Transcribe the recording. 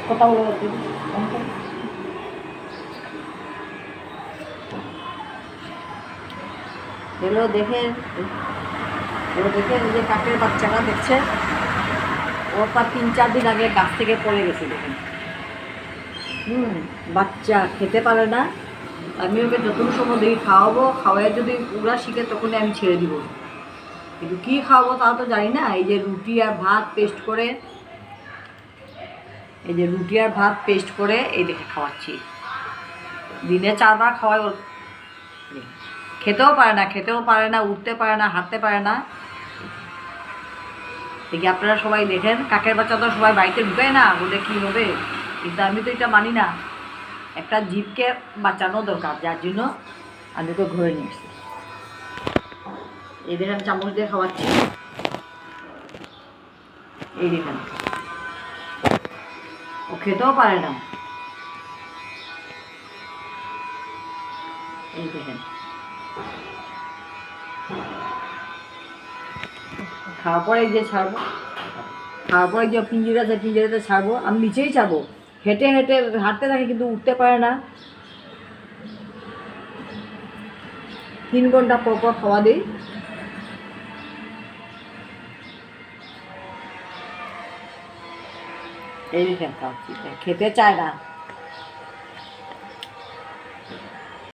কথা বলে বলতে এগুলো দেখেন, এগুলো দেখেন এই যে কাকের বাচ্চাটা দেখছে, ওর পর 3-4 দিন আগে গাছ থেকে পড়ে গেছে দেখেন। বাচ্চা খেতে পারে না, আমি ওকে যতটুকু সময় দেখি খাওয়াবো, খাওয়াই যদি পুরা শিখে তখনই আমি ছেড়ে দিব। কিন্তু কী খাওয়াবো তা তো জানি না। এই যে রুটি আর ভাত পেস্ট করে, এই যে রুটি আর ভাত পেস্ট করে এই দেখে খাওয়াচ্ছি। দিনে 4 বার খাওয়াই। ওর খেতেও পারে না, উঠতে পারে না, হাঁটতে পারে না। দেখি আপনারা সবাই দেখেন, কাকের বাচ্চা তো সবাই বাড়িতে ঢুকায় না, বলে কী হবে, কিন্তু আমি তো এটা মানি না। একটা জীবকে বাঁচানো দরকার, যার জন্য আমি ওকে ঘরে নিয়ে এসেছি। এই দেখেন চামচ দিয়ে খাওয়াচ্ছি, এই দেখেন ও খেতেও পারে না। এই দেখেন খাওয়ার পরে যে ছাড়বো, খাওয়ার পরে যে পিঞ্জিরা আছে পিঞ্জিরাতে ছাড়বো, আমি নিচেই ছাড়বো। হেঁটে হেঁটে হাঁটতে থাকে কিন্তু উঠতে পারে না। 3 ঘন্টা পর পর খাওয়া দিই। এই দেখেন খাওয়াচ্ছি, খেতে চায় না।